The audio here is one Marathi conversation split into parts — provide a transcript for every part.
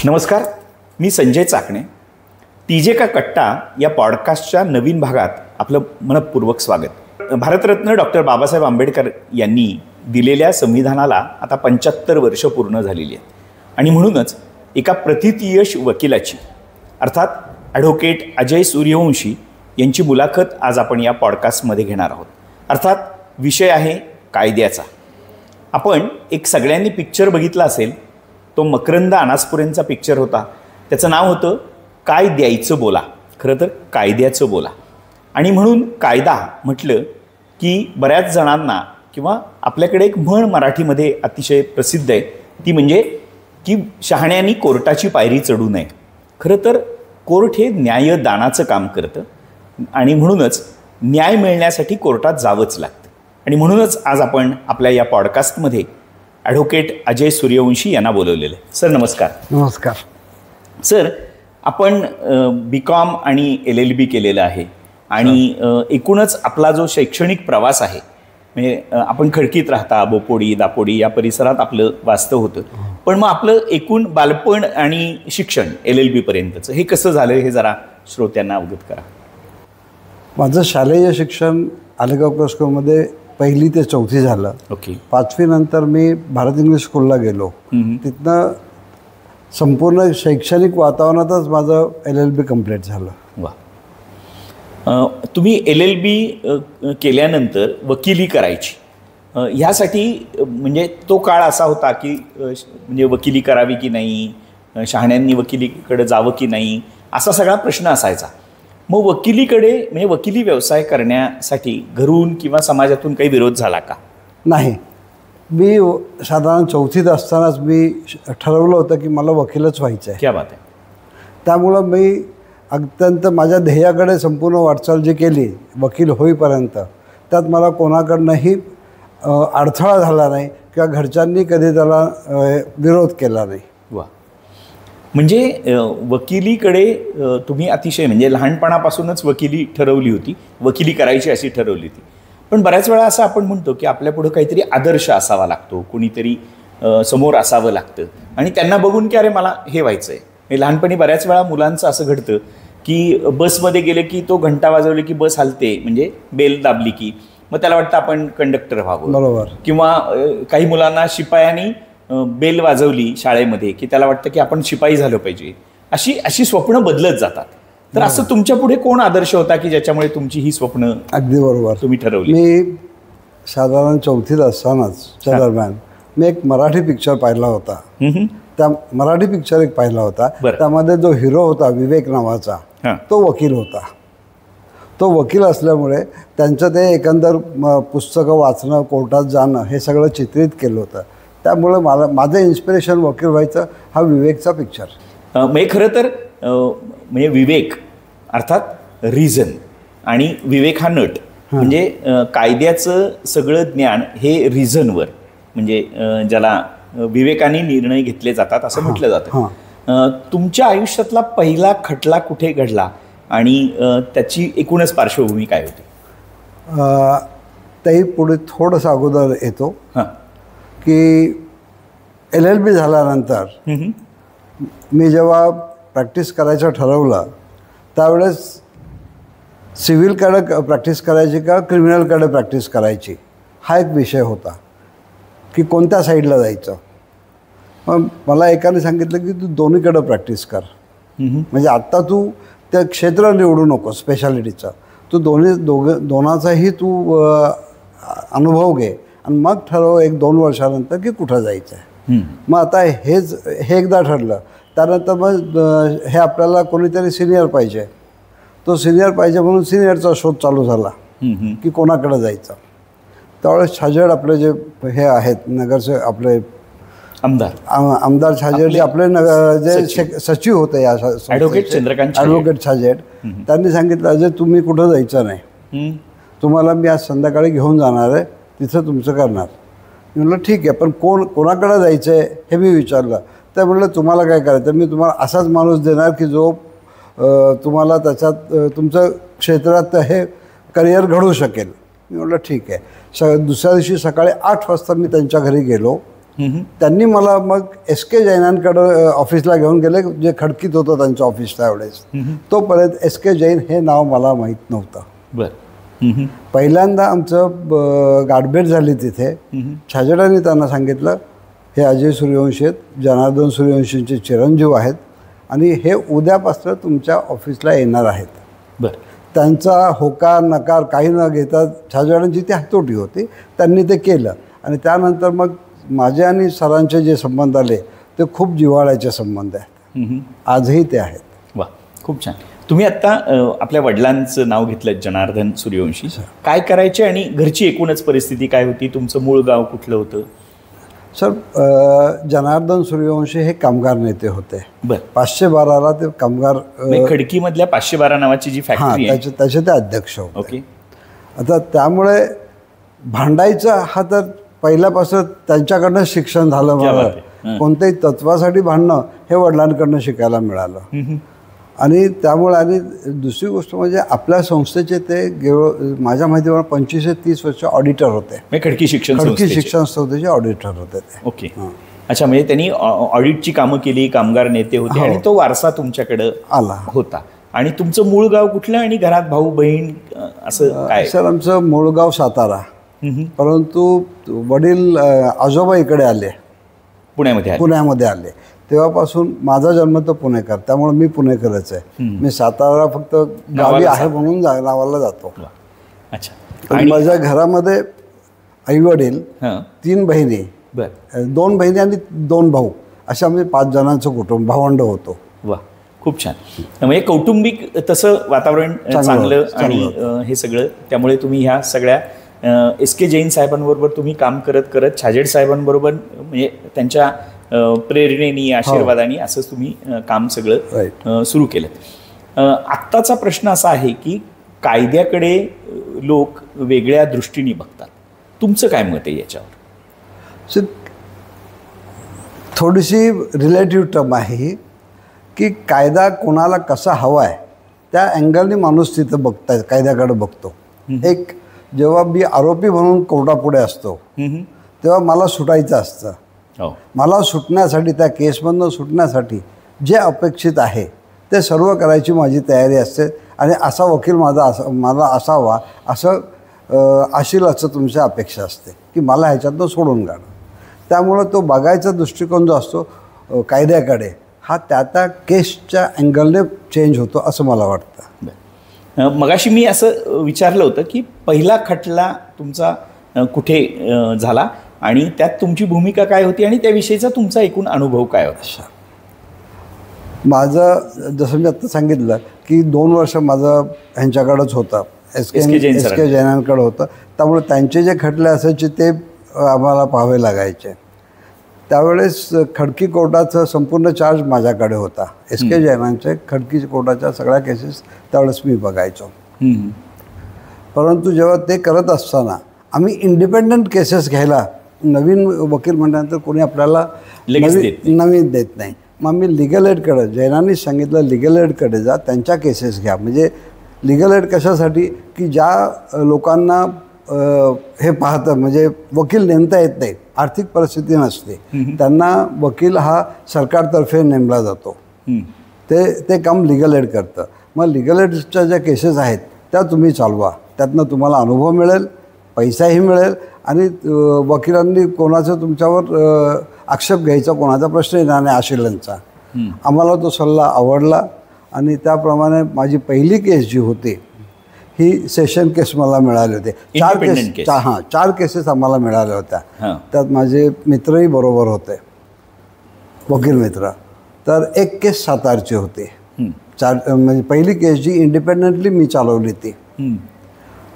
नमस्कार, मी संजय चाकणे. टीजे का कट्टा या पॉडकास्टच्या नवीन भागात आपलं मनपूर्वक स्वागत. भारतरत्न डॉक्टर बाबासाहेब आंबेडकर यांनी दिलेल्या संविधानाला आता 75 वर्ष पूर्ण झालेली आहेत आणि म्हणूनच एका प्रथितयश वकिलाची अर्थात ॲडव्होकेट अजय सूर्यवंशी यांची मुलाखत आज आपण या पॉडकास्टमध्ये घेणार आहोत. अर्थात विषय आहे कायद्याचा. आपण एक सगळ्यांनी पिक्चर बघितला असेल, तो मकरंद अनासपुरेंचा पिक्चर होता. त्याचं नाव होतं काय द्यायचं बोला, खरं तर कायद्याचं बोला. आणि म्हणून कायदा म्हटलं की बऱ्याच जणांना किंवा आपल्याकडे एक म्हण मराठीमध्ये अतिशय प्रसिद्ध आहे, ती म्हणजे की शहाण्यांनी कोर्टाची पायरी चढू नये. खरं तर कोर्ट हे न्यायदानाचं काम करतं आणि म्हणूनच न्याय मिळण्यासाठी कोर्टात जावंच लागतं. आणि म्हणूनच आज आपण आपल्या या पॉडकास्टमध्ये ॲडव्होकेट अजय सूर्यवंशी यांना बोलवलेलं आहे. सर नमस्कार. नमस्कार सर. आपण BCom आणि LLB केलेलं आहे आणि एकूणच आपला जो शैक्षणिक प्रवास आहे, म्हणजे आपण खडकीत राहता, बोपोडी दापोडी या परिसरात आपलं वास्तव होतं. पण मग आपलं एकूण बालपण आणि शिक्षण LLB पर्यंतचं हे कसं झालं हे जरा श्रोत्यांना अवगत करा. माझं शालेय शिक्षण आलेगाव क्रॉस्कोमध्ये 1ली ते 4थी झालं. ओके. 5वी नंतर मी भारत इंग्लिश स्कूलला गेलो. तिथनं संपूर्ण शैक्षणिक वातावरणातच माझं LLB कंप्लीट झालं. वा. तुम्ही LLB केल्यानंतर वकिली करायची, ह्यासाठी म्हणजे तो काळ असा होता की म्हणजे वकिली करावी की नाही, शहाण्यांनी वकिलीकडे जावं की नाही, असा सगळा प्रश्न असायचा. मग वकिलीकडे म्हणजे वकिली व्यवसाय करण्यासाठी घरून किंवा समाजातून काही विरोध झाला का? नाही. मी साधारण 4थीत असतानाच मी ठरवलं होतं की मला वकीलच व्हायचं आहे. क्या बात आहे. त्यामुळं मी अत्यंत माझ्या ध्येयाकडे संपूर्ण वाटचाल जी केली वकील होईपर्यंत, त्यात मला कोणाकडनंही अडथळा झाला नाही किंवा घरच्यांनी कधी त्याला विरोध केला नाही. वा. म्हणजे वकिलीकडे तुम्ही अतिशय म्हणजे लहानपणापासूनच वकिली ठरवली होती, वकिली करायची अशी ठरवली होती. पण बऱ्याच वेळा असं आपण म्हणतो की आपल्यापुढं काहीतरी आदर्श असावा लागतो, कोणीतरी समोर असावं लागतं आणि त्यांना बघून की अरे मला हे व्हायचं आहे. लहानपणी बऱ्याच वेळा मुलांचं असं घडतं की बसमध्ये गेले की तो घंटा वाजवले की बस हलते, म्हणजे बेल दाबली की मग त्याला वाटतं आपण कंडक्टर व्हावं. बरोबर. किंवा काही मुलांना शिपायांनी बेल वाजवली शाळेमध्ये की त्याला वाटतं की आपण शिपाई झालं पाहिजे. अशी स्वप्न बदलत जातात. तर असं तुमच्या पुढे कोण आदर्श होता की ज्याच्यामुळे तुमची ही स्वप्न अगदी बरोबर तुम्ही ठरवली? मी साधारण 4थीत असतानाच च्या दरम्यान मी एक मराठी पिक्चर पाहिला होता. त्या मराठी पिक्चर एक पाहिला होता. त्यामध्ये जो हिरो होता विवेक नावाचा, तो वकील होता. तो वकील असल्यामुळे त्यांचं ते एकंदर पुस्तकं वाचणं, कोर्टात जाणं हे सगळं चित्रित केलं होतं. त्यामुळे माझं इन्स्पिरेशन वकील व्हायचं हा विवेकचा पिक्चर. म्हणजे खरं तर म्हणजे विवेक अर्थात रिझन आणि विवेक हा नट, म्हणजे कायद्याचं सगळं ज्ञान हे रिझनवर, म्हणजे ज्याला विवेकाने निर्णय घेतले जातात असं म्हटलं जातं. तुमच्या आयुष्यातला पहिला खटला कुठे घडला आणि त्याची एकूणच पार्श्वभूमी काय होती? त्याही पुढे थोडंसं अगोदर येतो की LLB झाल्यानंतर मी जेव्हा प्रॅक्टिस करायचं ठरवलं त्यावेळेस सिव्हिलकडे प्रॅक्टिस करायची का क्रिमिनलकडे प्रॅक्टिस करायची हा एक विषय होता की कोणत्या साईडला जायचं. मग मला एकाने सांगितलं की तू दोन्हीकडे प्रॅक्टिस कर, म्हणजे आत्ता तू त्या क्षेत्र निवडू नको स्पेशालिटीचं, तू दोनाचाही तू अनुभव घे आणि मग ठरव 1-2 वर्षानंतर की कुठं जायचं आहे. मग आता हे एकदा ठरलं, त्यानंतर मग हे आपल्याला कोणीतरी सिनियर पाहिजे. तो सिनियर पाहिजे म्हणून सिनियरचा शोध चालू झाला की कोणाकडे जायचं. त्यावेळेस छाजेड आपले जे हे आहेत नगरचे आपले आमदार छाजेड जे आपले जे सचिव होते या ॲडव्होकेट छाजेड, त्यांनी सांगितलं अजय तुम्ही कुठं जायचं नाही, तुम्हाला मी आज संध्याकाळी घेऊन जाणार आहे, तिथं तुमचं करणार. मी म्हटलं ठीक आहे, पण कोणाकडे जायचं आहे हे मी विचारलं. तर म्हटलं तुम्हाला काय करायचं, मी तुम्हाला असाच माणूस देणार की जो तुम्हाला त्याच्यात तुमचं क्षेत्रात हे करिअर घडवू शकेल. मी म्हटलं ठीक आहे. दुसऱ्या दिवशी सकाळी 8 वाजता मी त्यांच्या घरी गेलो त्यांनी मला मग SK जैनांकडं ऑफिसला घेऊन गेले, जे खडकीत होतं त्यांचं ऑफिस त्यावेळेस. तोपर्यंत SK जैन हे नाव मला माहीत नव्हतं. बरं. पहिल्यांदा आमचं गाठभेट झाली तिथे. छाजेडांनी त्यांना सांगितलं, हे अजय सूर्यवंशी आहेत, जनार्दन सूर्यवंशींचे चिरंजीव आहेत आणि हे उद्यापासून तुमच्या ऑफिसला येणार आहेत. बरं. त्यांचा होकार नकार काही न घेता छाजेडांची ती हातोटी होती, त्यांनी ते केलं. आणि त्यानंतर मग माझे आणि सरांचे जे संबंध आले ते खूप जिव्हाळ्याचे संबंध आहेत. आजही ते आहेत. वा, खूप छान. तुम्ही आत्ता आपल्या वडिलांचं नाव घेतलं, जनार्दन सूर्यवंशी. काय करायचे आणि घरची एकूणच परिस्थिती काय होती? तुमचं मूळ गाव कुठलं होतं? सर, जनार्दन सूर्यवंशी हे कामगार नेते होते. बरं. 512ला ते कामगार खडकीमधल्या 512 नावाची जी फॅक्टरी आहे त्याचे ते अध्यक्ष होते. ओके. आता त्यामुळे भांडायचं हा तर पहिल्यापासून त्यांच्याकडनं शिक्षण झालं मला. कोणत्याही तत्वासाठी भांडणं हे वडिलांकडनं शिकायला मिळालं. आणि त्यामुळे आणि दुसरी गोष्ट म्हणजे आपल्या संस्थेचे ते माझ्या माहितीवर 25 ते 30 वर्ष ऑडिटर होते. खडकी शिक्षण संस्थेचे ऑडिटर होते ते. ओके. अच्छा, म्हणजे त्यांनी ऑडिटची कामं केली, कामगार नेते होते आणि तो वारसा तुमच्याकडे आला होता. आणि तुमचं मूळ गाव कुठलं आणि घरात भाऊ बहीण असं काय? सर, आमचं मूळ गाव सातारा, परंतु वडील आजोबा इकडे आले, पुण्यामध्ये आले. तेव्हापासून माझा जन्म तर पुणेकर, त्यामुळे मी पुणेकरच आहे. मी सातारा फक्त गावी आहे म्हणून नावाला जातो. अच्छा. आणि माझ्या घरामध्ये आई वडील, 3 बहिणी, 2 बहिणी आणि 2 भाऊ, अशा आम्ही 5 जणांचं कुटुंब, भावंड होतो. वा, खूप छान. म्हणजे कौटुंबिक तसं वातावरण चांगलं आणि हे सगळं. त्यामुळे तुम्ही ह्या सगळ्या SK जैन साहेबांबरोबर तुम्ही काम करत करत छाजेड साहेबांबरोबर म्हणजे त्यांच्या प्रेरणेनी, आशीर्वादाने असंच तुम्ही काम सगळं सुरू केलं. आत्ताचा प्रश्न असा आहे की कायद्याकडे लोक वेगळ्या दृष्टीने बघतात. तुमचं काय मत आहे याच्यावर? थोडीशी रिलेटिव्ह टर्म आहे की कायदा कोणाला कसा हवा आहे त्या अँगलने माणूस तिथं बघताय, कायद्याकडे बघतो. एक जेव्हा मी आरोपी म्हणून कोर्टापुढे असतो तेव्हा मला सुटायचं असतं. मला सुटण्यासाठी, त्या केसमधनं सुटण्यासाठी जे अपेक्षित आहे ते सर्व करायची माझी तयारी असते. आणि असा वकील मला असावा असं अशीलाचं तुमची अपेक्षा असते की मला ह्याच्यातनं सोडून काढणं. त्यामुळं तो बघायचा दृष्टिकोन जो असतो कायद्याकडे हा त्या केसच्या अँगलने चेंज होतो असं मला वाटतं. मगाशी मी असं विचारलं होतं की पहिला खटला तुमचा कुठे झाला आणि त्यात तुमची भूमिका काय होती आणि त्याविषयीचा तुमचा एकूण अनुभव काय होता? माझं जसं मी आत्ता सांगितलं की 2 वर्ष माझं ह्यांच्याकडंच होतं, SK जैनांकडं होतं. त्यामुळे त्यांचे जे खटले असायचे ते आम्हाला पाहावे लागायचे. त्यावेळेस खडकी कोर्टाचा संपूर्ण चार्ज माझ्याकडे होता. SK जैनांचे खडकी कोर्टाच्या सगळ्या केसेस त्यावेळेस मी बघायचो. परंतु जेव्हा ते करत असताना आम्ही इंडिपेंडंट केसेस घ्यायला, नवीन वकील म्हटल्यानंतर कोणी आपल्याला नवीन देत नाही. मग मी लिगल एडकडे, जैनांनी सांगितलं लिगल एडकडे जा, त्यांच्या केसेस घ्या. म्हणजे लिगल एड कशासाठी की ज्या लोकांना हे पाहतं म्हणजे वकील नेमता येत नाही, आर्थिक परिस्थिती नसते, त्यांना वकील हा सरकारतर्फे नेमला जातो. ते काम लिगल एड करतं. मग लिगल एडच्या ज्या केसेस आहेत त्या तुम्ही चालवा, त्यातनं तुम्हाला अनुभव मिळेल, पैसाही मिळेल आणि वकिलांनी कोणाचं तुमच्यावर आक्षेप घ्यायचा कोणाचा प्रश्न येणार नाही आशिलांचा. आम्हाला तो सल्ला आवडला आणि त्याप्रमाणे माझी पहिली केस जी होती ही सेशन केस मला मिळाले होते. 4 केसेस आम्हाला मिळाल्या होत्या. त्यात माझे मित्रही बरोबर होते, वकील मित्र. तर 1 केस सातारची होती. 4 म्हणजे पहिली केस जी इंडिपेंडेंटली मी चालवली ती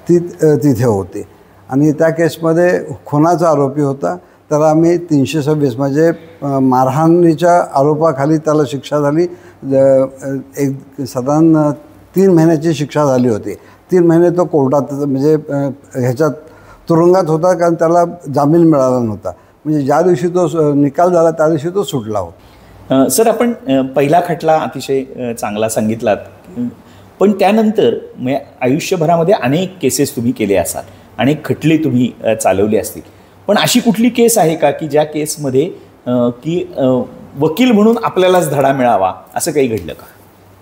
तिथे होती. आणि त्या केसमध्ये खुनाचा आरोपी होता. त्याला आम्ही 326 म्हणजे मारहाणीच्या आरोपाखाली त्याला शिक्षा झाली. एक साधारण 3 महिन्याची शिक्षा झाली होती. 3 महिने तो कोर्टात म्हणजे ह्याच्यात तुरुंगात होता, कारण त्याला जामीन मिळाला नव्हता. म्हणजे ज्या दिवशी तो निकाल झाला त्या दिवशी तो सुटला होता. सर, आपण पहिला खटला अतिशय चांगला सांगितलात, पण त्यानंतर आयुष्यभरामध्ये अनेक केसेस तुम्ही केले असाल, अनेक खटले तुम्ही चालवले असतील. पण अशी कुठली केस आहे का की ज्या केसमध्ये की वकील म्हणून आपल्यालाच धडा मिळावा असं काही घडलं का?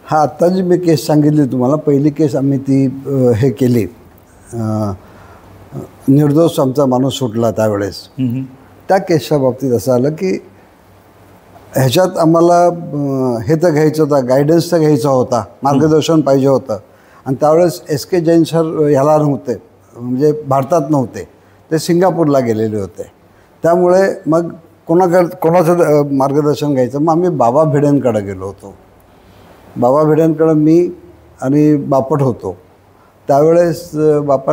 हा, आत्ता जी मी केस सांगितली तुम्हाला, पहिली केस आम्ही ती हे केली, निर्दोष आमचा माणूस सुटला त्यावेळेस. त्या केसच्या बाबतीत असं आलं की ह्याच्यात आम्हाला हे तर घ्यायचं होतं, गायडन्स तर घ्यायचा होता, मार्गदर्शन पाहिजे होतं. आणि त्यावेळेस SK जैन सर ह्याला नव्हते, म्हणजे भारतात नव्हते, ते सिंगापूरला गेलेले होते. त्यामुळे मग कोणाचं मार्गदर्शन घ्यायचं. मग आम्ही बाबा भिडेंकडे गेलो होतो. बाबा भिडेंकडं मी आणि बापट होतो. त्यावेळेस बापा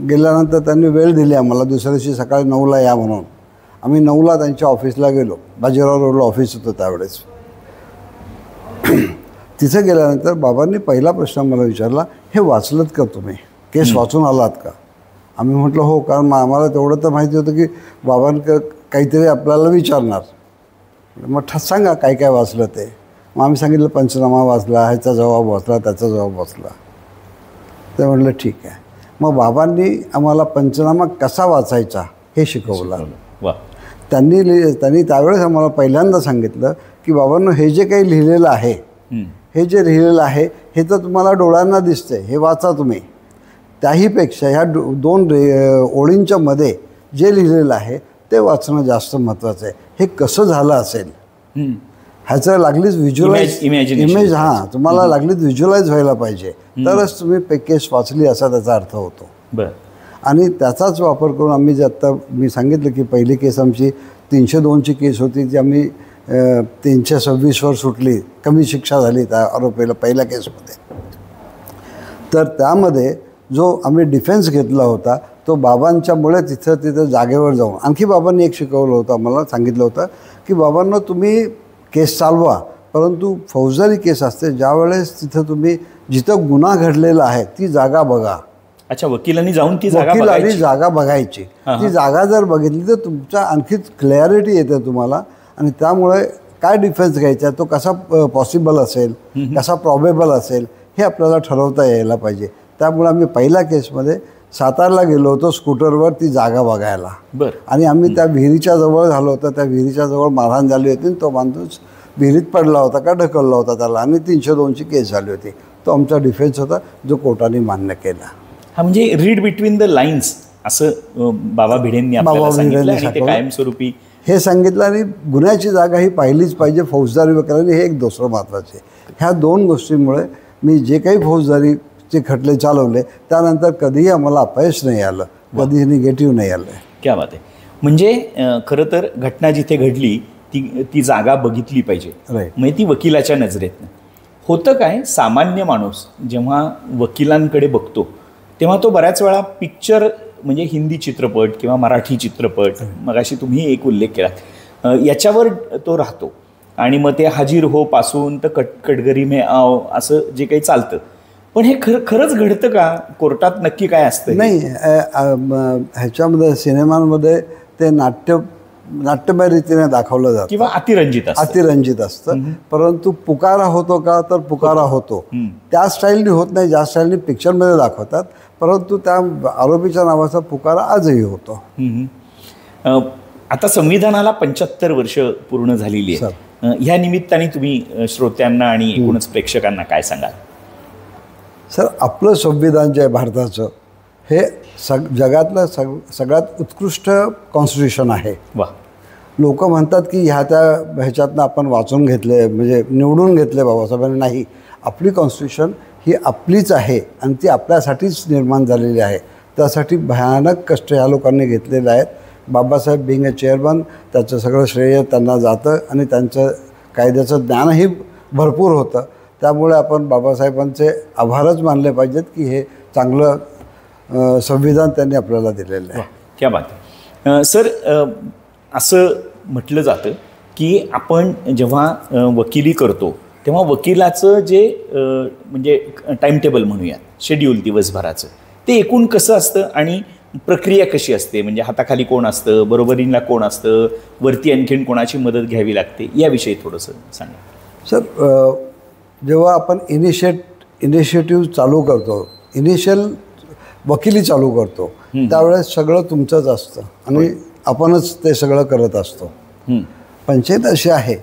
गेल्यानंतर त्यांनी वेळ दिली आम्हाला, दुसऱ्या दिवशी सकाळी 9ला या म्हणून. आम्ही 9ला त्यांच्या ऑफिसला गेलो. बाजीराव रोडला ऑफिस होतं त्यावेळेस. तिथे गेल्यानंतर बाबांनी पहिला प्रश्न मला विचारला, हे वाचलत का तुम्ही, केस वाचून आलात का? आम्ही म्हटलं हो, कारण आम्हाला तेवढं तर माहिती होतं की बाबांकडं काहीतरी आपल्याला विचारणार. मग सांगा काय काय वाचलं ते. मग आम्ही सांगितलं पंचनामा वाचला, ह्याचा जबाब वाचला, त्याचा जबाब वाचला. ते म्हटलं ठीक आहे. मग बाबांनी आम्हाला पंचनामा कसा वाचायचा हे शिकवलं. त्यांनी त्यावेळेस आम्हाला पहिल्यांदा सांगितलं की बाबांनो, हे जे काही लिहिलेलं आहे, हे जे लिहिलेलं आहे हे तर तुम्हाला डोळ्यांना दिसतंय, हे वाचा तुम्ही. त्याहीपेक्षा ह्या 2 ओळींच्या मध्ये जे लिहिलेलं आहे ते वाचणं जास्त महत्त्वाचं आहे. हे कसं झालं असेल ह्याचं लागलीच इमेज हां तुम्हाला लागलीच व्हिज्युअलाइज व्हायला पाहिजे, तरच तुम्ही केस वाचली असा त्याचा अर्थ होतो. आणि त्याचाच वापर करून आम्ही जे आत्ता मी सांगितलं की पहिली केस आमची 302ची केस होती, जी आम्ही 326वर सुटली, कमी शिक्षा झाली त्या आरोपीला पहिल्या केसमध्ये. तर त्यामध्ये जो आम्ही डिफेन्स घेतला होता तो बाबांच्यामुळे तिथं जागेवर जाऊन, आणखी बाबांनी एक शिकवलं होतं, आम्हाला सांगितलं होतं की बाबांना तुम्ही केस चालवा, परंतु फौजदारी केस असते ज्यावेळेस तिथं तुम्ही जिथं गुन्हा घडलेला आहे ती जागा बघा. अच्छा, वकिलांनी जाऊन ती जागा बघायची. ती जागा जर बघितली तर तुमच्या आणखी क्लॅरिटी येते तुम्हाला. आणि त्यामुळे काय डिफेन्स घ्यायचा, तो कसा पॉसिबल असेल, कसा प्रॉबेबल असेल, हे आपल्याला ठरवता यायला पाहिजे. त्यामुळे आम्ही पहिल्या केसमध्ये सातारला गेलो होतो स्कूटरवर ती जागा बघायला. आणि आम्ही त्या विहिरीच्या जवळ झालो होतो. त्या विहिरीच्या जवळ मारहाण झाली होती, तो माणूस विहिरीत पडला होता का ढकलला होता त्याला, आणि 302ची केस झाली होती. तो आमचा डिफेन्स होता जो कोर्टाने मान्य केला. हा, म्हणजे रीड बिटवीन द लाईन्स असं बाबा भिडेंनी कायमस्वरूपी हे सांगितलं. आणि गुन्ह्याची जागा ही पाहिलीच पाहिजे फौजदारी वकिलांनी, हे एक दुसरं महत्त्वाचे. ह्या 2 गोष्टींमुळे मी जे काही फौजदारीचे खटले चालवले त्यानंतर कधीही आम्हाला अपयश नाही आलं, कधीही निगेटिव्ह नाही आलं. क्या बात आहे. म्हणजे खरं तर घटना जिथे घडली ती जागा बघितली पाहिजे, म्हणजे ती वकिलाच्या नजरेतनं. होतं काय, सामान्य माणूस जेव्हा वकिलांकडे बघतो तेव्हा तो बऱ्याच वेळा पिक्चर, म्हणजे हिंदी चित्रपट किंवा मराठी चित्रपट, मगाशी तुम्ही एक उल्लेख केला, याच्यावर तो राहतो. आणि मग ते हाजीर हो पासून तर कटघरी में आव असं जे काही चालतं. पण हे खरंच घडतं का? कोर्टात नक्की काय असतं? नाही, ह्याच्यामध्ये सिनेमांमध्ये ते नाट्यमय रीतीने दाखवलं जातं किंवा अतिरंजित असतं. परंतु पुकारा होतो का, तर पुकारा होतो. त्या स्टाईलनी होत नाही ज्या स्टाईलनी पिक्चरमध्ये दाखवतात, परंतु त्या आरोपीच्या नावाचा पुकारा आजही होतो. आता संविधानाला 75 वर्ष पूर्ण झालेली आहे. ह्या निमित्ताने तुम्ही श्रोत्यांना आणि एकूणच प्रेक्षकांना काय सांगाल? सर, आपलं संविधान जे आहे भारताचं, हे जगातलं सगळ्यात उत्कृष्ट कॉन्स्टिट्यूशन आहे. लोक म्हणतात की ह्याच्यातनं आपण वाचून घेतले, म्हणजे निवडून घेतले बाबासाहेबांनी. नाही, आपली कॉन्स्टिट्यूशन ही आपलीच आहे आणि ती आपल्यासाठीच निर्माण झालेली आहे. त्यासाठी भयानक कष्ट ह्या लोकांनी घेतलेले आहेत. बाबासाहेब बिंग अ चेअरमन, त्याचं सगळं श्रेय त्यांना जातं आणि त्यांचं कायद्याचं ज्ञानही भरपूर होतं. त्यामुळे आपण बाबासाहेबांचे आभारच मानले पाहिजेत की हे चांगलं संविधान त्यांनी आपल्याला दिलेलं आहे. क्या बात. सर, असं म्हटलं जातं की आपण जेव्हा वकिली करतो तेव्हा वकिलाचं जे म्हणजे टाईमटेबल म्हणूया, शेड्यूल दिवसभराचं, ते एकूण कसं असतं आणि प्रक्रिया कशी असते? म्हणजे हाताखाली कोण असतं, बरोबरीला कोण असतं, वरती आणखीन कोणाची मदत घ्यावी लागते, याविषयी थोडंसं सांगा. सर, जेव्हा आपण इनिशिएटिव्ह चालू करतो, इनिशियल वकिली चालू करतो, त्यावेळेस सगळं तुमचंच असतं आणि आपणच ते सगळं करत असतो. पंचायत अशी आहे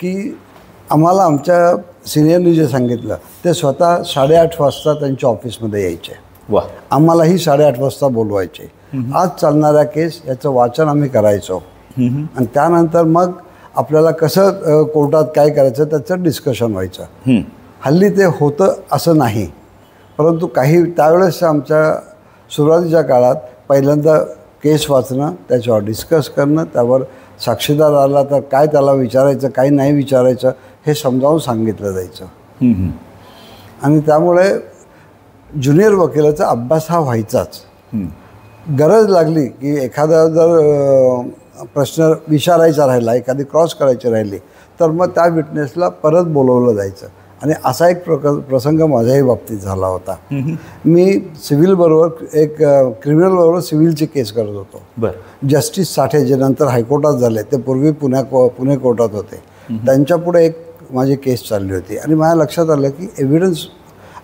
की आम्हाला आमच्या सिनियरनी जे सांगितलं ते स्वतः 8:30 वाजता त्यांच्या ऑफिसमध्ये यायचे. वा. आम्हालाही 8:30 वाजता बोलवायचे. आज चालणाऱ्या केस याचं वाचन आम्ही करायचो आणि त्यानंतर मग आपल्याला कसं कोर्टात काय करायचं त्याचं डिस्कशन व्हायचं. हल्ली ते होतं असं नाही, परंतु काही त्यावेळेस आमच्या सुरुवातीच्या काळात पहिल्यांदा केस वाचणं, त्याच्यावर डिस्कस करणं, त्यावर साक्षीदार आला तर काय त्याला विचारायचं काय नाही विचारायचं हे समजावून सांगितलं जायचं. आणि त्यामुळे ज्युनियर वकिलाचा अभ्यास हा व्हायचाच. गरज लागली की एखादा जर प्रश्न विचारायचा राहिला, एखादी क्रॉस करायची राहिली तर मग त्या विटनेसला परत बोलवलं जायचं. आणि असा एक प्रसंग माझ्याही बाबतीत झाला होता. मी सिव्हिलबरोबर एक क्रिमिनलबरोबर सिव्हिलची केस करत होतो. जस्टिस साठे जे नंतर हायकोर्टात झाले, ते पूर्वी पुणे कोर्टात होते, त्यांच्यापुढे एक माझी केस चालली होती. आणि माझ्या लक्षात आलं की एव्हिडन्स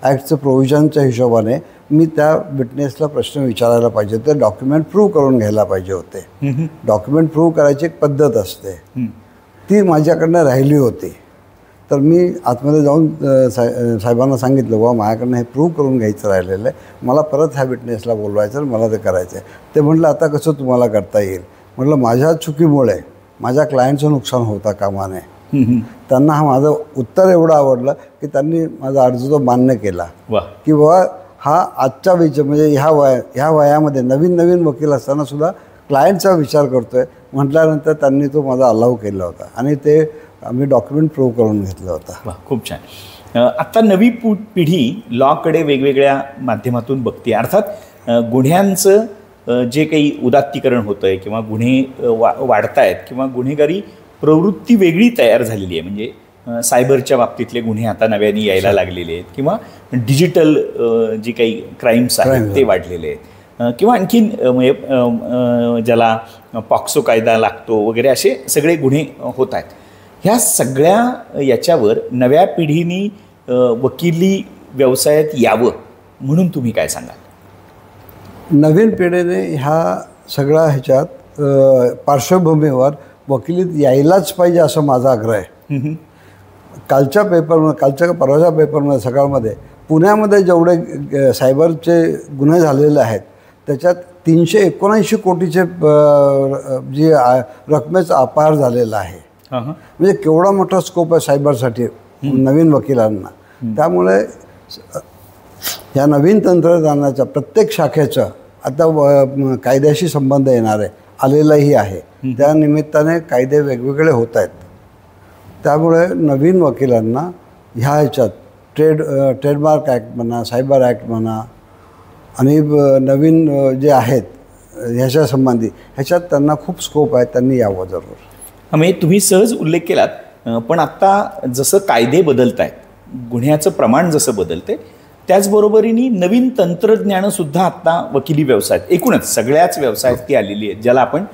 ॲक्टचं प्रोव्हिजनच्या हिशोबाने मी त्या विटनेसला प्रश्न विचारायला पाहिजे होते, डॉक्युमेंट प्रूव्ह करून घ्यायला पाहिजे होते. डॉक्युमेंट प्रूव्ह करायची एक पद्धत असते, ती माझ्याकडनं राहिली होती. तर मी आतमध्ये जाऊन साहेबांना सांगितलं, बाबा माझ्याकडनं हे प्रूव्ह करून घ्यायचं राहिलेलं आहे, मला परत ह्या विटनेसला बोलवायचं आणि मला ते करायचं आहे. ते म्हटलं आता कसं तुम्हाला करता येईल. म्हटलं माझ्या चुकीमुळे माझ्या क्लायंटचं नुकसान होता कामा नये. त्यांना हा माझं उत्तर एवढं आवडलं की त्यांनी माझा अर्ज तो मान्य केला की बाबा हा आजच्या म्हणजे ह्या वयामध्ये नवीन वकील असताना सुद्धा क्लायंटचा विचार करतोय म्हटल्यानंतर त्यांनी तो माझा अलाव केला होता आणि ते आम्ही डॉक्युमेंट प्रूव्ह करून घेतलं होतं. खूप छान. आत्ता नवी पिढी लॉकडे वेगवेगळ्या माध्यमातून बघते. अर्थात गुन्ह्यांचं जे काही उदात्तीकरण होतं आहे किंवा गुन्हे वाढत आहेत किंवा गुन्हेगारी प्रवृत्ती वेगळी तयार झालेली आहे. म्हणजे सायबरच्या बाबतीतले गुन्हे आता नव्याने यायला लागलेले आहेत किंवा डिजिटल जे काही क्राईम्स आहेत ते वाढलेले आहेत किंवा आणखीन म्हणजे ज्याला पॉक्सो कायदा लागतो वगैरे असे सगळे गुन्हे होत आहेत. ह्या सगळ्या याच्यावर नव्या पिढीने वकिली व्यवसायात यावं म्हणून तुम्ही काय सांगाल? नवीन पिढीने ह्या सगळ्या ह्याच्यात पार्श्वभूमीवर वकिलीत यायलाच पाहिजे असं माझा आग्रह आहे. कालच्या परवाच्या पेपरमध्ये सकाळमध्ये पुण्यामध्ये जेवढे सायबरचे गुन्हे झालेले आहेत त्याच्यात 379 कोटीचे जी रकमेचा अपहार झालेला आहे. म्हणजे केवढा मोठा स्कोप आहे सायबरसाठी नवीन वकिलांना. त्यामुळे या नवीन तंत्रज्ञानाच्या प्रत्येक शाखेचं आता कायद्याशी संबंध येणार आहे, आलेलाही आहे. त्या निमित्ताने कायदे वेगवेगळे होत आहेत. त्यामुळे नवीन वकिलांना ह्या ह्याच्यात ट्रेडमार्क ॲक्ट म्हणा, सायबर ॲक्ट म्हणा आणि नवीन जे आहेत ह्याच्या संबंधी ह्याच्यात त्यांना खूप स्कोप आहे, त्यांनी यावं जरूर. म्हणजे तुम्ही सहज उल्लेख केलात, पण आत्ता जसं कायदे बदलत आहेत, गुन्ह्याचं प्रमाण जसं बदलते त्याचबरोबरीने नवीन तंत्रज्ञानंसुद्धा आत्ता वकिली व्यवसायात एकूणच सगळ्याच व्यवसायात ती आलेली आहे, ज्याला आपण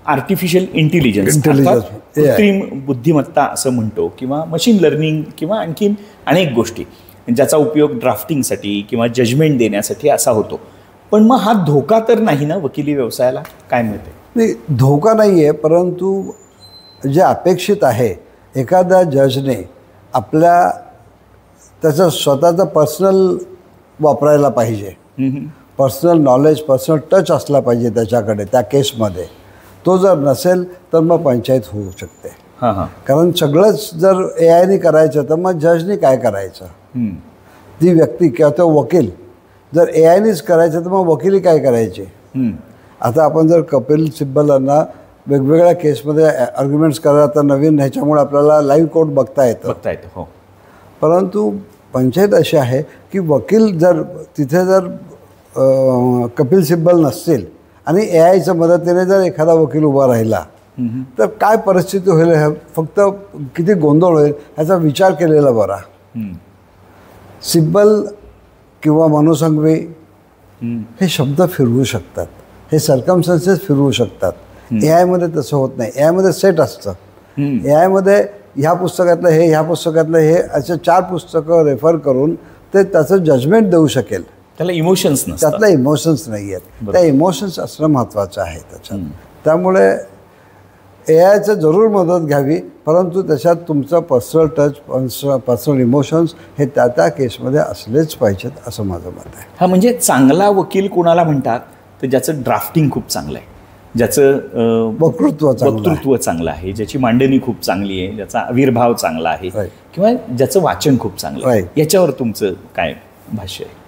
आर्टिफिशियल इंटेलिजन्स कृत्रिम बुद्धिमत्ता असं म्हणतो किंवा मशीन लर्निंग किंवा आणखीन अनेक गोष्टी ज्याचा उपयोग ड्राफ्टिंगसाठी किंवा जजमेंट देण्यासाठी असा होतो. पण मग हा धोका तर नाही ना वकिली व्यवसायाला? काय मिळते? नाही, धोका नाही आहे, परंतु जे अपेक्षित आहे एखाद्या जजने त्याचं स्वतःचं पर्सनल वापरायला पाहिजे. पर्सनल नॉलेज, पर्सनल टच असला पाहिजे त्याच्याकडे त्या केसमध्ये. तो जर नसेल तर मग पंचायत होऊ शकते. कारण सगळंच जर AIने करायचं तर मग जजने काय करायचं? ती व्यक्ती किंवा तो वकील जर AIनेच करायचं तर मग वकिली काय करायचे? आता आपण जर कपिल सिब्बल यांना वेगवेगळ्या केसमध्ये आर्ग्युमेंट्स करायला तर नवीन ह्याच्यामुळे आपल्याला लाईव्ह कोर्ट बघता येतं. हो. परंतु पंचायत अशी आहे की वकील जर तिथे जर कपिल सिब्बल नसतील आणि AIच्या मदतीने जर एखादा वकील उभा राहिला तर काय परिस्थिती होईल, फक्त किती गोंधळ होईल ह्याचा विचार केलेला बरा. सिब्बल किंवा मनोसंघवी हे शब्द फिरवू शकतात, हे सर्कमस्टन्सेस फिरवू शकतात. AIमध्ये तसं होत नाही. AIमध्ये सेट असतं. AIमध्ये ह्या पुस्तकातलं हे, ह्या पुस्तकातलं हे असे 4 पुस्तकं रेफर करून ते त्याचं जजमेंट देऊ शकेल. त्याला इमोशन्स नसतात. त्यातला इमोशन्स नाही आहेत. त्या इमोशन्स असणं महत्त्वाचं आहे त्याच्यात. त्यामुळे AIचं जरूर मदत घ्यावी, परंतु त्याच्यात तुमचं पर्सनल टच, पर्सनल इमोशन्स हे त्या केसमध्ये असलेच पाहिजेत असं माझं मत आहे. हा, म्हणजे चांगला वकील कोणाला म्हणतात तर ज्याचं ड्राफ्टिंग खूप चांगलं आहे, ज्याचं वक्तृत्व चांगलं आहे, ज्याची मांडणी खूप चांगली आहे, ज्याचा आविर्भाव चांगला आहे, किंवा ज्याचं वाचन खूप चांगलं आहे. याच्यावर तुमचं काय भाष्य आहे?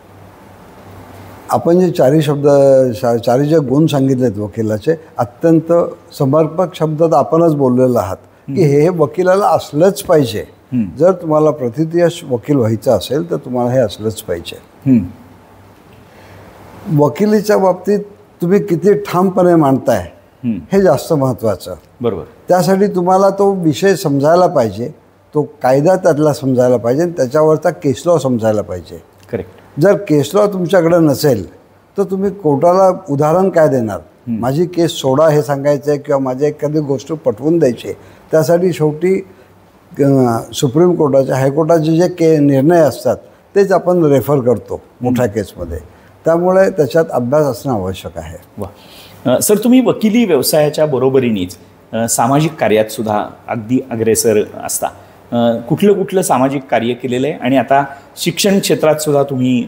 आपण जे चारी जे गुण सांगितलेत वकिलाचे, अत्यंत समर्पक शब्दात आपणच बोललेलो आहात की हे वकिलाला असलंच पाहिजे. जर तुम्हाला प्रथितयश वकील व्हायचं असेल तर तुम्हाला हे असलंच पाहिजे. वकिलीच्या बाबतीत तुम्ही किती ठामपणे मांडताय हे जास्त महत्त्वाचं. बरोबर. त्यासाठी तुम्हाला तो विषय समजायला पाहिजे, तो कायदा त्यातला समजायला पाहिजे आणि त्याच्यावरचा केस लॉ समजायला पाहिजे. करेक्ट. जर केस लॉ तुमच्याकडे नसेल तर तुम्ही कोर्टाला उदाहरण काय देणार? माझी केस सोडा हे सांगायचं आहे किंवा माझी एखादी गोष्ट पटवून द्यायची. त्यासाठी शेवटी सुप्रीम कोर्टाचे, हायकोर्टाचे जे निर्णय असतात तेच आपण रेफर करतो मोठ्या केसमध्ये. त्यामुळे त्याच्यात अभ्यास असणं आवश्यक आहे. वा सर, तुम्ही वकिली व्यवसायाच्या बरोबरीनेच सामाजिक कार्यात सुद्धा अगदी अग्रेसर असता. कुठलं सामाजिक कार्य केलेलं आहे आणि आता शिक्षण क्षेत्रात सुद्धा तुम्ही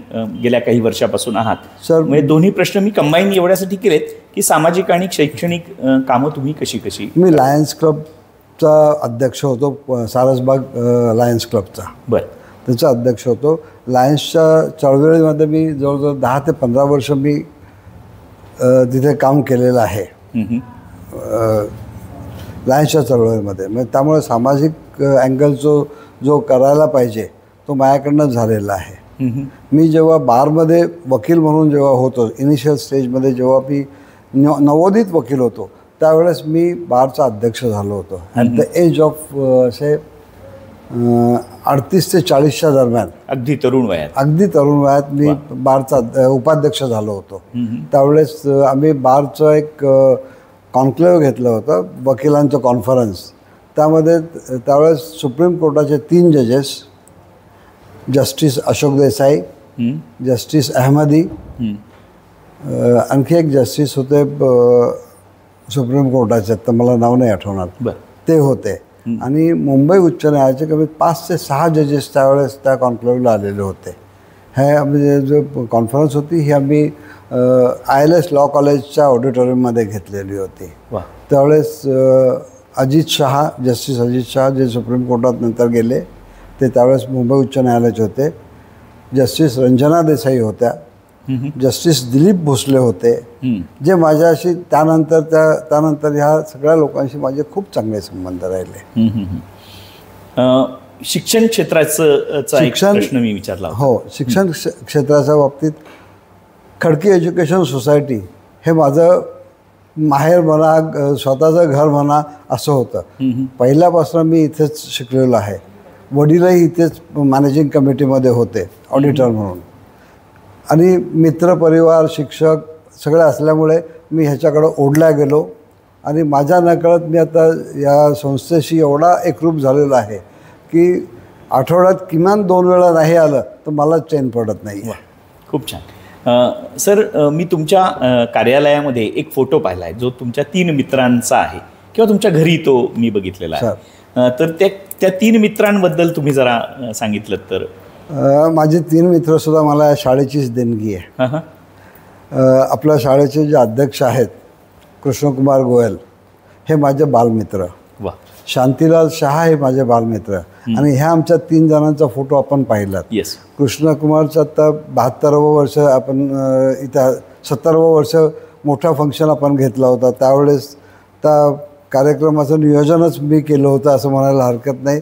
गेल्या काही वर्षापासून आहात. सर, म्हणजे दोन्ही प्रश्न मी कंबाईन एवढ्यासाठी केलेत की सामाजिक आणि शैक्षणिक कामं तुम्ही कशी मी लायन्स क्लबचा अध्यक्ष होतो, सारसबाग लायन्स क्लबचा. बरं. त्याचा अध्यक्ष होतो. लायन्सच्या चळवळीमध्ये मी जवळजवळ 10 ते 15 वर्ष मी तिथे काम केलेलं आहे लायन्सच्या चळवळीमध्ये. म्हणजे त्यामुळे सामाजिक अँगल जो करायला पाहिजे तो माझ्याकडनं झालेला आहे. मी जेव्हा बारमध्ये वकील म्हणून जेव्हा होतो, इनिशियल स्टेजमध्ये जेव्हा मी नवोदित वकील होतो त्यावेळेस मी बारचा अध्यक्ष झालो होतो. ॲट द एज ऑफ असे 38 ते 40च्या दरम्यान, अगदी तरुण वयात मी बारचा उपाध्यक्ष झालो होतो. त्यावेळेस आम्ही बारचं एक कॉन्क्लेव्ह घेतलं होतं, वकिलांचं कॉन्फरन्स. त्यामध्ये त्यावेळेस सुप्रीम कोर्टाचे 3 जजेस, जस्टिस अशोक देसाई, जस्टिस अहमदी, आणखी एक जस्टिस होते सुप्रीम कोर्टाचे, तर मला नाव नाही आठवणार, ते होते. आणि मुंबई उच्च न्यायालयाचे कमी 5 ते 6 जजेस त्यावेळेस त्या कॉन्क्लेव्हला आलेले होते. हे आम्ही जो कॉन्फरन्स होती ही आम्ही ILS लॉ कॉलेजच्या ऑडिटोरियममध्ये घेतलेली होती. त्यावेळेस जस्टिस अजित शहा जे सुप्रीम कोर्टात नंतर गेले ते त्यावेळेस मुंबई उच्च न्यायालयाचे होते. जस्टिस रंजना देसाई होत्या, जस्टिस दिलीप भोसले होते, जे माझ्याशी त्यानंतर ह्या सगळ्या लोकांशी माझे खूप चांगले संबंध राहिले. शिक्षण क्षेत्राचा प्रश्न मी विचारला. हो, शिक्षण क्षेत्राच्या बाबतीत खडकी एज्युकेशन सोसायटी हे माझं माहेर म्हणा, स्वतःचं घर म्हणा असं होतं. पहिल्यापासून मी इथेच शिकलेलो आहे. वडीलही इथेच मॅनेजिंग कमिटीमध्ये होते ऑडिटर म्हणून. आणि मित्रपरिवार, शिक्षक सगळे असल्यामुळे मी ह्याच्याकडं ओढल्या गेलो आणि माझ्या नकळत मी आता या संस्थेशी एवढा एकरूप झालेलो आहे की आठवड्यात किमान 2 वेळा नाही आलं तर मला चैन पडत नाही. खूप छान. सर, मी तुमच्या कार्यालयामध्ये एक फोटो पाहिला आहे जो तुमच्या 3 मित्रांचा आहे, किंवा तुमच्या घरी तो मी बघितलेला आहे. तर त्या 3 मित्रांबद्दल तुम्ही जरा सांगितलं तर. माझे 3 मित्रसुद्धा मला शाळेचीच देणगी आहे. आपल्या शाळेचे जे अध्यक्ष आहेत कृष्णकुमार गोयल हे माझे बालमित्र. शांतीलाल शहा हे माझे बालमित्र. आणि ह्या आमच्या 3 जणांचा फोटो आपण पाहिलात. कृष्णकुमारचं आता 72वं वर्ष, आपण इथं 70वं वर्ष मोठा फंक्शन आपण घेतला होता. त्यावेळेस त्या कार्यक्रमाचं नियोजनच मी केलं होतं असं म्हणायला हरकत नाही.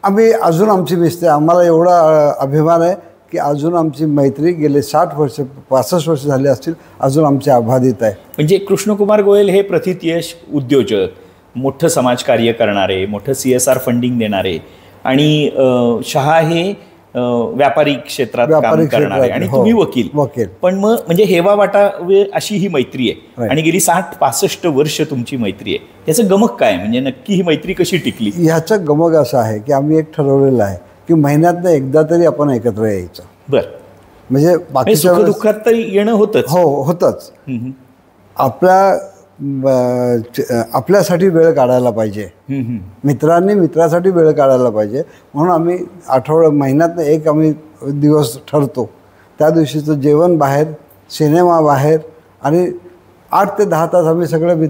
आम्ही अजून आमची मिसते, आम्हाला एवढा अभिमान आहे की अजून आमची मैत्री गेले 60 वर्ष 65 वर्ष झाली असतील, अजून आमचे अबाधित आहे. म्हणजे कृष्णकुमार गोयल हे प्रथितयश उद्योजक, मोठं समाजकार्य करणारे, मोठं CSR फंडिंग देणारे, आणि शहा हे व्यापारी क्षेत्रात काम करणारे, आणि तुम्ही वकील. पण मग म्हणजे हेवा वाटावे अशी ही मैत्री आहे आणि गेली 60-65 वर्ष तुमची मैत्री आहे. त्याचं गमक काय, म्हणजे नक्की ही मैत्री कशी टिकली? ह्याचं गमक असं आहे की आम्ही एक ठरवलेलं आहे की महिन्यातनं एकदा तरी आपण एकत्र यायचं. बरं. म्हणजे बाकीच्या दुःखात तरी येणं होतंच. हो, होतंच. आपल्यासाठी वेळ काढायला पाहिजे, मित्रांनी मित्रासाठी वेळ काढायला पाहिजे. म्हणून आम्ही महिन्यातनं एक आम्ही दिवस ठरतो. त्या दिवशीचं जेवण बाहेर, सिनेमा बाहेर, आणि 8 ते 10 तास आम्ही सगळे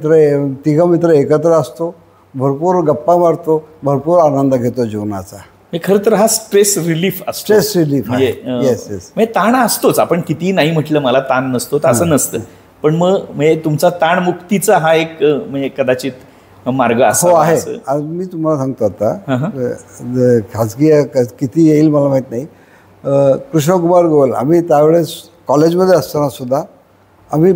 तिघं मित्र एकत्र असतो. भरपूर गप्पा मारतो, भरपूर आनंद घेतो जीवनाचा. खरं तर हा स्ट्रेस रिलीफ असतो. स्ट्रेस रिलीफ म्हणजे ताण असतोच, आपण कितीही नाही म्हटलं मला ताण नसतो तर असं नसतं, पण मग म्हणजे तुमचा ताणमुक्तीचा हा एक म्हणजे कदाचित मार्ग हो आहे. आज मी तुम्हाला सांगतो आता, खाजगी किती येईल मला माहीत नाही. कृष्णकुमार गोयल, आम्ही त्यावेळेस कॉलेजमध्ये असताना सुद्धा आम्ही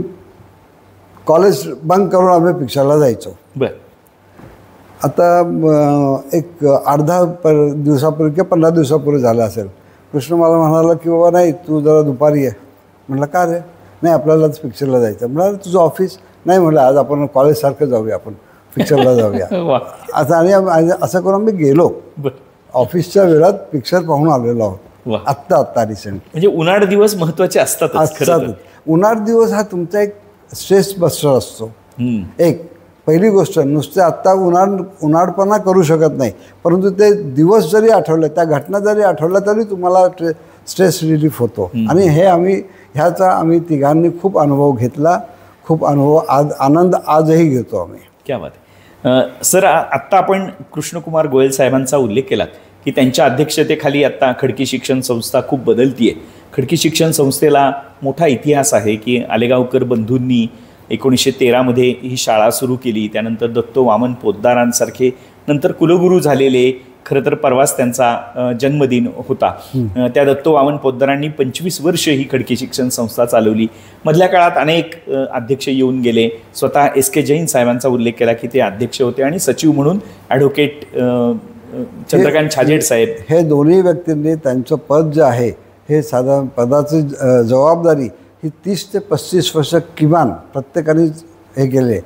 कॉलेज बंक करून आम्ही पिक्चरला जायचो. बरं. आता एक 8-10 दिवसापूर्वी किंवा 15 दिवसापूर्वी झालं असेल, कृष्ण मला म्हणाला की बाबा नाही तू जरा दुपारी ये. म्हटलं का रे? नाही आपल्यालाच पिक्चरला जायचं. म्हणाला तुझं ऑफिस? नाही म्हटलं आज आपण कॉलेजसारखं जाऊया, आपण पिक्चरला जाऊया. आता आणि असं करून आम्ही गेलो. ऑफिसच्या वेळात पिक्चर पाहून आलेलो आहोत. आत्ता रिसेंट. म्हणजे उन्हाळ दिवस महत्त्वाचे असतात. उन्हाळ दिवस हा तुमचा एक स्ट्रेस बस्टर असतो. एक पहिली गोष्ट, नुसते आत्ता उन्हाळपणा करू शकत नाही, परंतु ते दिवस जरी आठवले, त्या घटना जरी आठवल्या तरी तुम्हाला स्ट्रेस रिलीफ होतो. आणि ह्याचा आम्ही तिघांनी खूप अनुभव घेतला, खूप अनुभव आनंद आजही घेतो आम्ही. क्या बात आहे. सर, आत्ता आपण कृष्णकुमार गोयल साहेबांचा उल्लेख केला की त्यांच्या अध्यक्षतेखाली आत्ता खडकी शिक्षण संस्था खूप बदलतीये. खडकी शिक्षण संस्थेला मोठा इतिहास आहे की आलेगावकर बंधूंनी 1913 ही शाळा सुरू केली. त्यानंतर दत्तो वामन पोद्दारांसारखे नंतर कुलगुरू झालेले, खरं तर परवाच त्यांचा जन्मदिन होता. त्या दत्तो वामन पोद्दारांनी 25 वर्ष ही खडकी शिक्षण संस्था चालवली. मधल्या काळात अनेक अध्यक्ष येऊन गेले. स्वतः SK जैन साहेबांचा उल्लेख केला की ते अध्यक्ष होते आणि सचिव म्हणून ॲडव्होकेट चंद्रकांत छाजेड साहेब. हे दोन्ही व्यक्तींनी त्यांचं पद जे आहे, हे साधारण पदाची जबाबदारी ही 30 ते 35 वर्ष किमान प्रत्येकाने हे केले.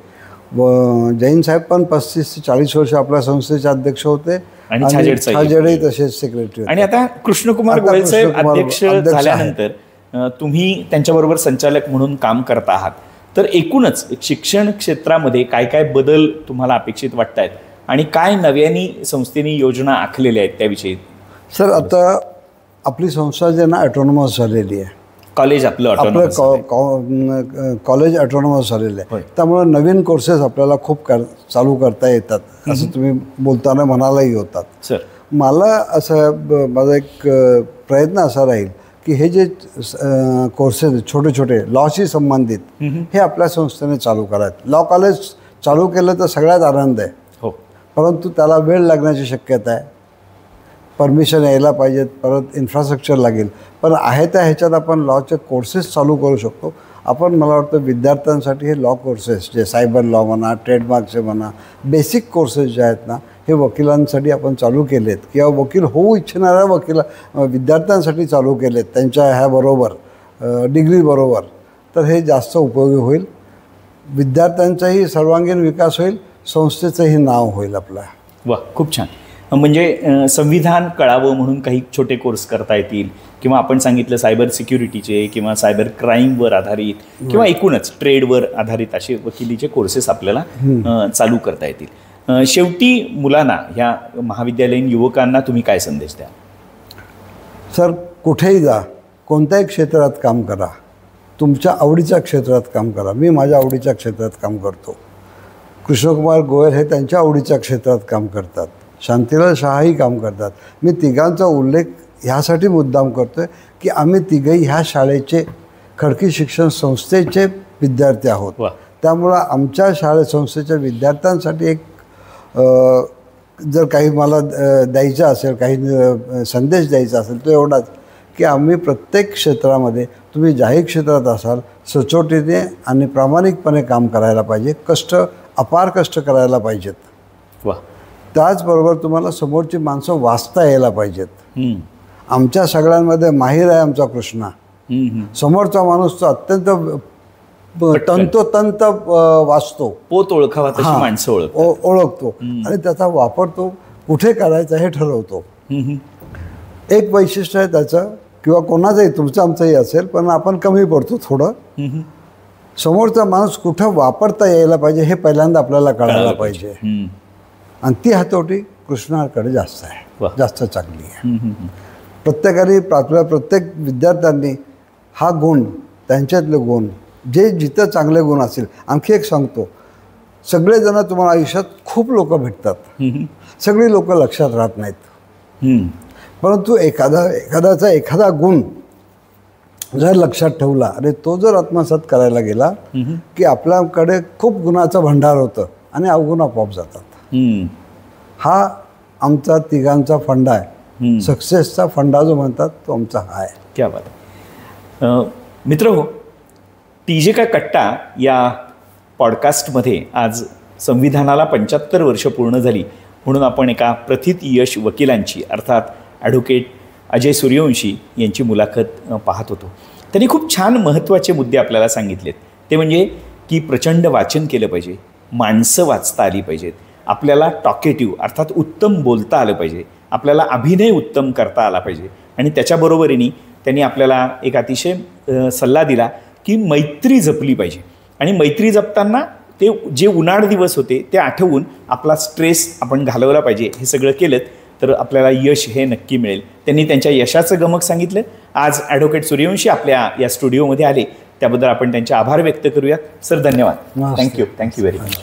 जैन साहेब पण 35 ते 40 वर्ष आपल्या संस्थेचे अध्यक्ष होते आणि छाजेडही तसेच सेक्रेटरी. आणि आता कृष्णकुमार गोयल साहेब अध्यक्ष झाल्यानंतर तुम्ही त्यांच्याबरोबर संचालक म्हणून काम करता आहात. तर एकूणच शिक्षण क्षेत्रामध्ये काय काय बदल तुम्हाला अपेक्षित वाटत आहेत आणि काय नव्याने संस्थेने योजना आखलेल्या आहेत त्याविषयी? सर, आता आपली संस्था जे ना ऑटोनॉमस झालेली आहे. कॉलेज आपलं कॉलेज ऑटोनॉमस झालेलं आहे. त्यामुळे नवीन कोर्सेस आपल्याला खूप चालू करता येतात, असं तुम्ही बोलताना म्हणालाही होतात. सर, मला असं माझा एक प्रयत्न असा राहील की हे जे कोर्सेस छोटे छोटे लॉशी संबंधित हे आपल्या संस्थेने चालू करायत. लॉ कॉलेज चालू केलं तर सगळ्यात आनंद आहे. हो, परंतु त्याला वेळ लागण्याची शक्यता आहे. परमिशन यायला पाहिजेत, परत इन्फ्रास्ट्रक्चर लागेल. पण आहे त्या ह्याच्यात आपण लॉचे कोर्सेस चालू करू शकतो. आपण मला वाटतं विद्यार्थ्यांसाठी हे लॉ कोर्सेस जे सायबर लॉ म्हणा, ट्रेडमार्कचे म्हणा, बेसिक कोर्सेस जे आहेत ना, हे वकिलांसाठी आपण चालू केलेत किंवा वकील होऊ इच्छिणाऱ्या विद्यार्थ्यांसाठी चालू केलेत त्यांच्या ह्याबरोबर डिग्रीबरोबर. तर हे जास्त उपयोगी होईल. विद्यार्थ्यांचाही सर्वांगीण विकास होईल, संस्थेचंही नाव होईल आपलं. वा, खूप छान. म्हणजे संविधान कळावं म्हणून काही छोटे कोर्स करता येतील, किंवा आपण सांगितलं सायबर सिक्युरिटीचे किंवा सायबर क्राईमवर आधारित किंवा एकूणच ट्रेडवर आधारित असे वकिलीचे कोर्सेस आपल्याला चालू करता येतील. शेवटी मुलांना, ह्या महाविद्यालयीन युवकांना तुम्ही काय संदेश द्या? सर, कुठेही जा, कोणत्याही क्षेत्रात काम करा, तुमच्या आवडीच्या क्षेत्रात काम करा. मी माझ्या आवडीच्या क्षेत्रात काम करतो. कृष्णकुमार गोयल हे त्यांच्या आवडीच्या क्षेत्रात काम करतात. शांतीलाल शहाही काम करतात. मी तिघांचा उल्लेख ह्यासाठी मुद्दाम करतो आहे की आम्ही तिघही ह्या शाळेचे, खडकी शिक्षण संस्थेचे विद्यार्थी आहोत. त्यामुळं आमच्या संस्थेच्या विद्यार्थ्यांसाठी एक जर काही मला द्यायचं असेल, काही संदेश द्यायचा असेल तो एवढाच की आम्ही प्रत्येक क्षेत्रामध्ये, तुम्ही जाहीर क्षेत्रात असाल, सचोटीने आणि प्रामाणिकपणे काम करायला पाहिजे. अपार कष्ट करायला पाहिजेत. वा. त्याचबरोबर तुम्हाला समोरची माणसं वाचता यायला पाहिजेत. आमच्या सगळ्यांमध्ये माहीर आहे आमचा कृष्णा. समोरचा माणूस तो अत्यंत तंतोतंत वाचतो, पोत ओळखावा तशी माणसं ओळखतो आणि त्याचा वापर तो कुठे करायचा हे ठरवतो. एक वैशिष्ट्य आहे त्याचं, किंवा कोणाचंही, तुमचं आमचंही असेल, पण आपण कमी पडतो थोडं. समोरचा माणूस कुठं वापरता यायला पाहिजे हे पहिल्यांदा आपल्याला कळायला पाहिजे. आणि ती हातोटी कृष्णाकडे जास्त आहे, जास्त चांगली आहे. प्रत्येकाने प्रत्येक विद्यार्थ्यांनी हा गुण, त्यांच्यातले गुण जे जिथं चांगले गुण असतील. आणखी एक सांगतो, सगळेजण तुम्हाला आयुष्यात खूप लोक भेटतात, सगळी लोक लक्षात राहत नाहीत. परंतु एखाद्याचा एखादा गुण जर लक्षात ठेवला, अरे तो जर आत्मसात करायला गेला की आपल्याकडे खूप गुणाचा भंडार होतं आणि अवगुण आपोआप जातात. हा आमचा तिघांचा फंडा आहे. सक्सेसचा फंडा जो म्हणतात तो आमचा हा आहे. क्या बात. मित्र हो, टीजे का कट्टा या पॉडकास्टमध्ये आज संविधानाला 75 वर्ष पूर्ण झाली म्हणून आपण एका प्रथित यश वकिलांची अर्थात ॲडव्होकेट अजय सूर्यवंशी यांची मुलाखत पाहत होतो. त्यांनी खूप छान महत्त्वाचे मुद्दे आपल्याला सांगितलेत. ते म्हणजे की प्रचंड वाचन केलं पाहिजे, माणसं वाचता आली पाहिजेत, आपल्याला टॉकेटिव्ह अर्थात उत्तम बोलता आलं पाहिजे, आपल्याला अभिनय उत्तम करता आला पाहिजे. आणि त्याच्याबरोबरीने त्यांनी आपल्याला एक अतिशय सल्ला दिला की मैत्री जपली पाहिजे. आणि मैत्री जपताना ते जे उन्हाळ दिवस होते ते आठवून आपला स्ट्रेस आपण घालवला पाहिजे. हे सगळं केलं तर आपल्याला यश हे नक्की मिळेल. त्यांनी त्यांच्या यशाचं गमक सांगितलं. आज ॲडव्होकेट सूर्यवंशी आपल्या या स्टुडिओमध्ये आले, त्याबद्दल आपण त्यांचे आभार व्यक्त करूयात. सर धन्यवाद. Thank you very much.